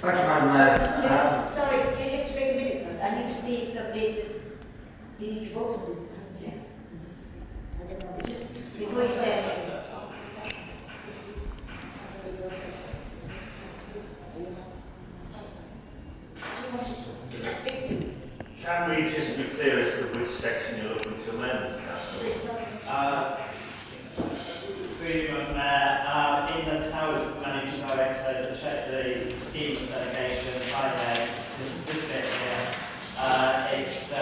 Thank you, Madam Mayor. Sorry, can you just wait a minute first? I need to see if some places you need to vote on this. Yes. Just before you say it. Can we just be clear as to which section you're looking to amend, Councillor? Through Mayor, in the powers of the Managing Director, the scheme of delegation, this bit here, it's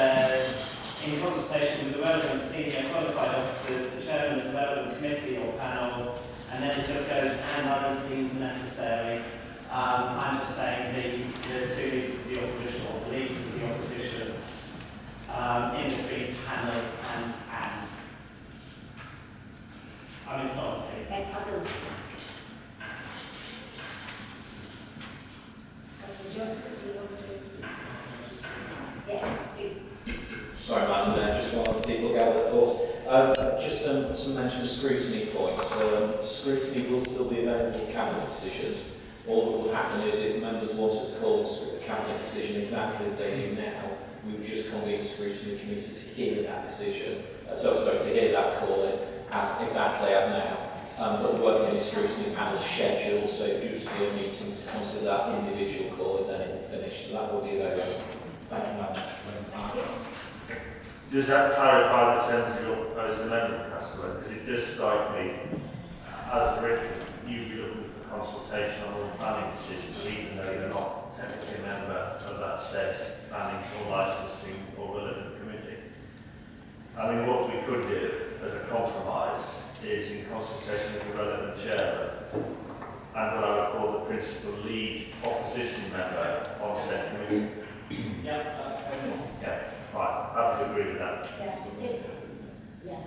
in consultation with the relevant senior qualified officers, the chairman of the relevant committee or panel, and then it just goes and others deemed necessary. I'm just saying the two leaders of the opposition or the leaders of the opposition in between panel and. I mean, it's not okay. And others. Councillor Joseph, you want to? Yeah, please. Sorry, Madam Mayor, just while people gather their thoughts. Just some mention of scrutiny points. Scrutiny will still be available for cabinet decisions. All that will happen is if members wanted to call a cabinet decision exactly as they do now, we would just convene a scrutiny committee to hear that decision. To hear that calling as exactly as now. But there won't be any scrutiny panels scheduled, so if you just be a meeting to consider that individual calling, then it will finish. So that will be available. Thank you, Madam. Does that clarify the terms of your proposed amendment, Councillor? Because it does strike me, as written, you'd be looking for consultation on all planning decisions, even though you're not technically a member of that said planning or licensing or relevant committee. I mean, what we could do as a compromise is, in consultation with the relevant chairman and what I would call the principal lead opposition member on said committee. Yeah, that's okay. Yeah, right. I would agree with that. Yeah.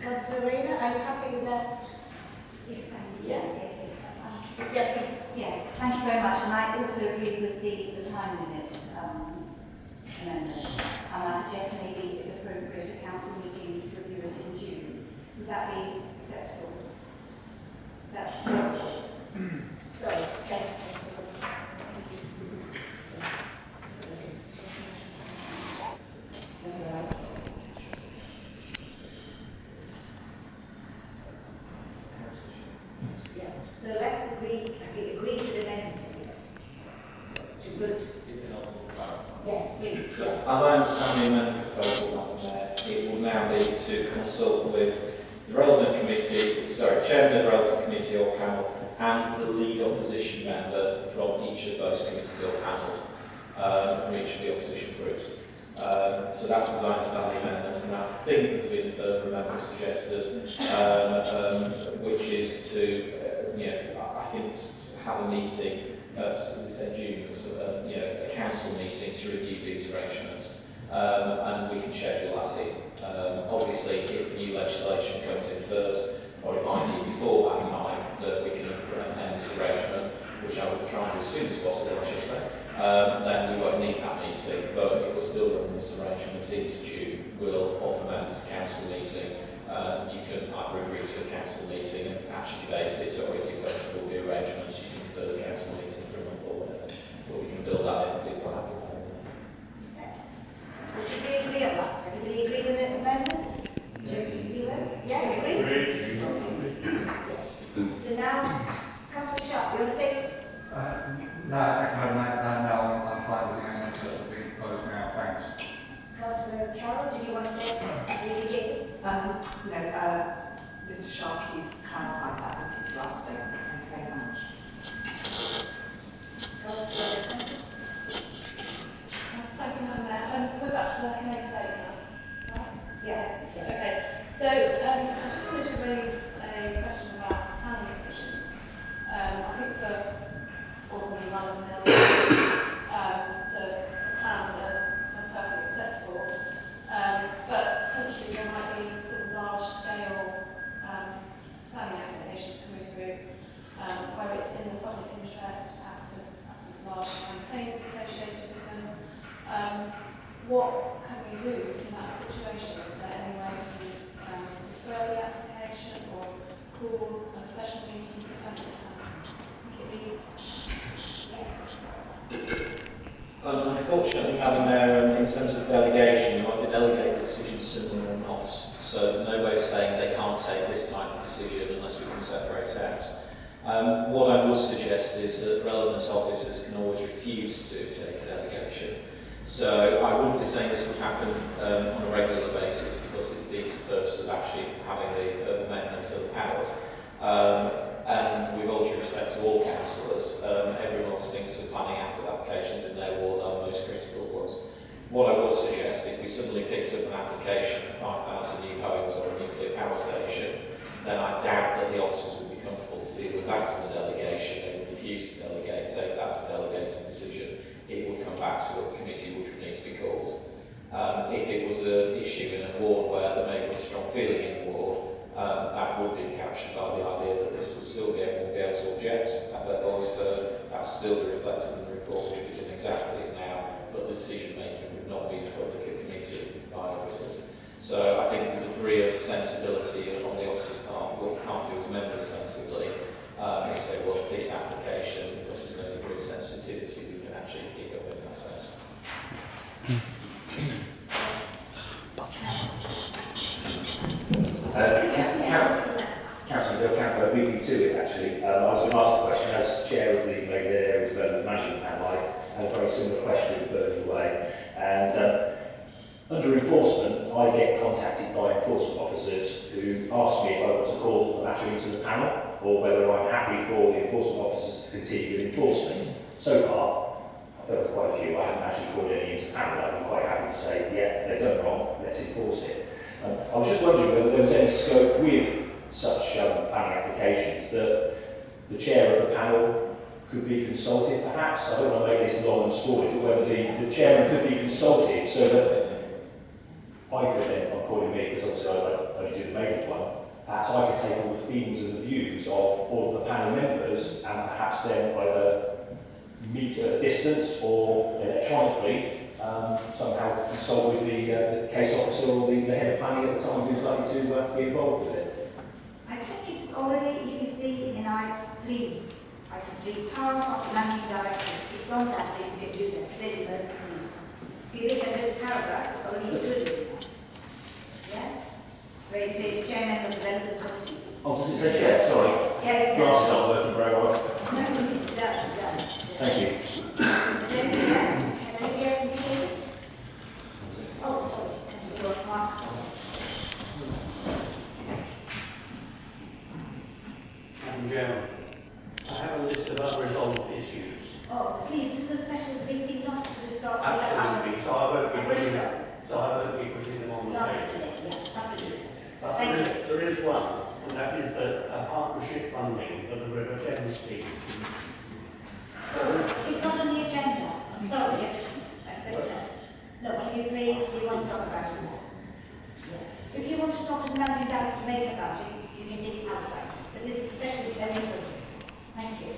Councillor Rayner, are you happy with that? Yes, thank you. Yeah. Yeah, please. Yes, thank you very much. And I also agree with the time limit amendment. And I suggest maybe if appropriate a council meeting to review it in June. Would that be acceptable? That's Sorry, thank you. Yeah. So let's agree to the amendment. So good. Yes, please. As I understand the amendment proposal, Madam Mayor, it will now be to consult with the relevant committee, chairman of the relevant committee or panel, and the lead opposition member from each of those committees or panels, from each of the opposition groups. So that's as I understand the amendment, and I think there's been a further amendment suggested, which is to, I think to have a meeting. We said June, a council meeting to review these arrangements, and we can schedule that in. Obviously, if new legislation comes in first, or if I knew before that time that we can amend this arrangement, which I will try and do as soon as possible, I should say, then we won't need that meeting. But if we're still running this arrangement into June, we'll offer members a council meeting. You can either agree to a council meeting and actually debate it, or if you're comfortable with the arrangements, you can refer the council meeting for a month or whatever. But we can build that in if people are happy with that. So should we agree on that? Everybody agrees on the amendment? Justice Stevens? Yeah, agree? So now, Councillor Sharp, you want to say something? No, thank you, Madam Mayor. No, I'm fine with the amendments that have been proposed now. Thanks. Councillor Carroll, did you want to say anything? No, Mr. Sharp, he's clarified that with his last statement. Thank you very much. Councillor Thank you, Madam Mayor. We're back to working over later, right? Yeah. Okay. So I just wanted to raise a question about planning decisions. I think for Albany, Run-of-the-Mill, the plans are perfectly acceptable, but potentially there might be sort of large-scale planning applications coming through where it's in the public interest, perhaps as large campaigns associated with them. What can we do in that situation? Is there any way to defer the application or call a special meeting for public? I think it is Madam Mayor, in terms of delegation, you either delegate the decision to someone or not. So there's no way of saying they can't take this type of decision unless we can separate out. What I would suggest is that relevant officers can always refuse to take a delegation. So I wouldn't be saying this would happen on a regular basis because it defeats the purpose of actually having the amendment of the powers. And with all due respect to all councillors, everyone always thinks the planning applications in their ward are the most critical ones. What I would suggest, if we suddenly picked up an application for 5,000 new homes or a nuclear power station, then I doubt that the officers would be comfortable to deal with that in the delegation. They would refuse to delegate, take that as a delegated decision. It would come back to a committee which would need to be called. If it was an issue in a ward where there may be a strong feeling in the ward, that would be captured by the idea that this would still be able to object. That's still reflected in the report, which we did exactly as now, but the decision making would not be in public committee by officers. So I think there's a degree of sensibility on the officers' part. What we can't do as members sensibly is say, well, this application, because there's no degree of sensitivity, we can actually pick up in that sense. Councillor Bill Campbell beat me to it actually. I was going to ask a question as chair of the Mayfair Area Development Management Panel. I had a very similar question in Birmingham Way. And under enforcement, I get contacted by enforcement officers who ask me if I want to call the matter into the panel or whether I'm happy for the enforcement officers to continue with enforcement. So far, I've dealt with quite a few. I haven't actually called any into panel. I'd be quite happy to say, yeah, they've done wrong, let's enforce it. I was just wondering whether there was any scope with such planning applications that the chair of the panel could be consulted perhaps. I don't want to make this long and sporty, but whether the chairman could be consulted so that I could then, I'm calling me because obviously I only do the main one, perhaps I could take all the feelings and the views of all of the panel members and perhaps then either meet at a distance or electronically somehow consult with the case officer or the head of planning at the time who's likely to be involved with it. I think it's already, you can see in item 3, power of the managing director. It's on that, you can do that, state emergency. If you look at this paragraph, it's already included. Yeah? Where it says chairman of the relevant committees. Oh, does it say chair? Sorry. Yeah, it Glasses does. aren't working very well. No, it's done. Thank you. Is there anything else? Can anybody else indicate? Oh, sorry. That's your mark. Madam Chairman, I have a list of unresolved issues. Oh, please, this is a special meeting, not to resolve. Absolutely, so I won't be putting them on the Not table. today, yeah, not today. But there is one, and that is the partnership funding for the River Thames scheme. So, it's not on the agenda. I'm sorry, I said that. No, can you please, we want to talk about it. Yeah. If you want to talk to the managing director later about it, you can take it outside. But this is especially very important. Thank you.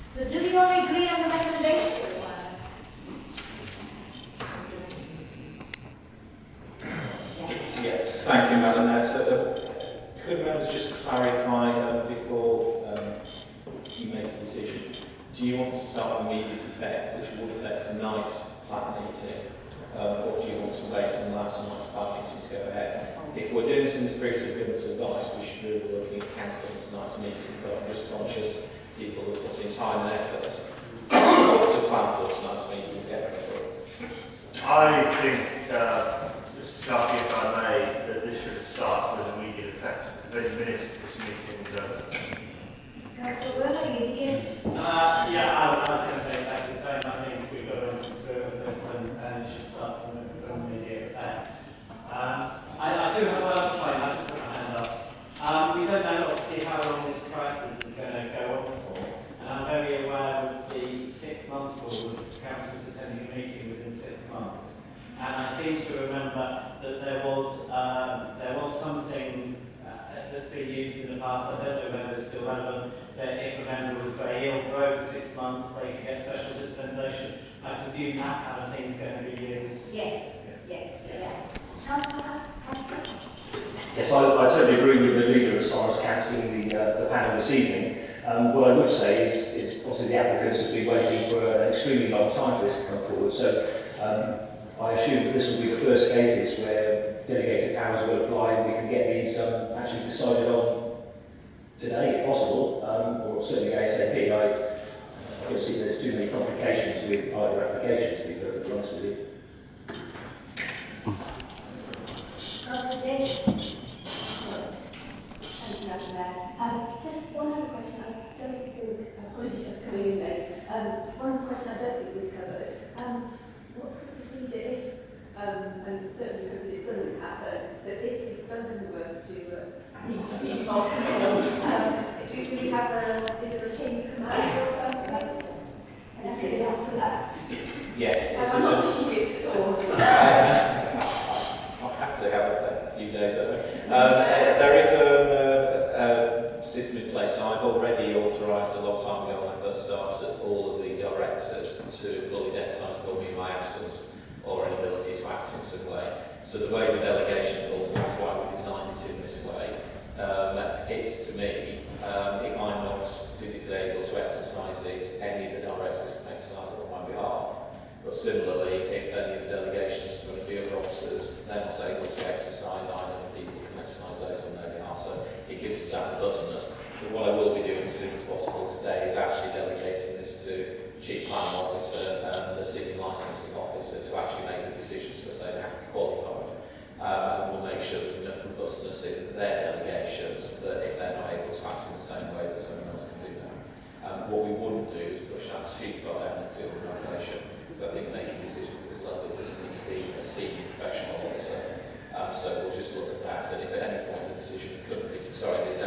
So do you all agree on the recommendation? Yes, thank you, Madam Mayor. So, could members just clarify before you make a decision? Do you want to start with immediate effect, which would affect tonight's plan meeting, or do you want to wait and allow tonight's plan meeting to go ahead? If we're doing this in the spirit of giving to advice, we should really be looking at cancelling tonight's meeting, but I'm just conscious people are putting time and effort to plan for tonight's meeting and get it through. I think, Mr. Sharkey, if I may, that this should start with immediate effect. The minute this meeting does. Councillor Werner, you begin. Yeah, I was going to say exactly the same. I think we've got to run some spirit with this and it should start from immediate effect. I do have a point, I just put my hand up. We don't know obviously how long this crisis is going to go on for, and I'm very aware of the 6 months rule of councillors attending a meeting within 6 months. And I seem to remember that there was something that's been used in the past, I don't know whether it's still relevant, that if a member was very ill for over 6 months, they could get special dispensation. I presume that kind of thing is going to be used. Yes, yes, yeah. Councillor Hassan? Yes, I totally agree with the leader as far as cancelling the panel this evening. What I would say is obviously the applicants have been waiting for an extremely long time for this to come forward. So I assume that this will be the first cases where delegated powers will apply and we can get these actually decided on today, if possible, or certainly ASAP. I don't see there's too many complications with either application, to be perfectly honest with you. Councillor Davis. Thank you, Madam Mayor. Just one other question. I don't think, apologies for coming in late. One question I don't think we've covered. What's the procedure if, and certainly hope that it doesn't happen, that if Duncan were to need to be involved, do we have is there a chain of command or something? And I can answer that. Yes. I'm not pushing it at all. I'll happily have a few days of it. There is a system in place. I've already authorised a long time ago when I first started all of the directors to fully deputise for me in my absence or inability to act in some way. So the way the delegation falls, and that's why we designed it in this way, it's to me, if I'm not physically able to exercise it, any of the directors can exercise it on my behalf. But similarly, if any of the delegations to any of the other officers they're not able to exercise, either the people can exercise those on their behalf. So it gives us that robustness. But what I will be doing as soon as possible today is actually delegating this to Chief Planning Officer and the Senior Licensing Officer to actually make the decisions as they have to be qualified. And we'll make sure there's enough robustness in their delegations that if they're not able to act in the same way that someone else can do that. What we wouldn't do is push that too far down into the organisation. Because I think making decisions at this level doesn't need to be a senior professional officer. So we'll just look at that, and if at any point the decision couldn't be, sorry, the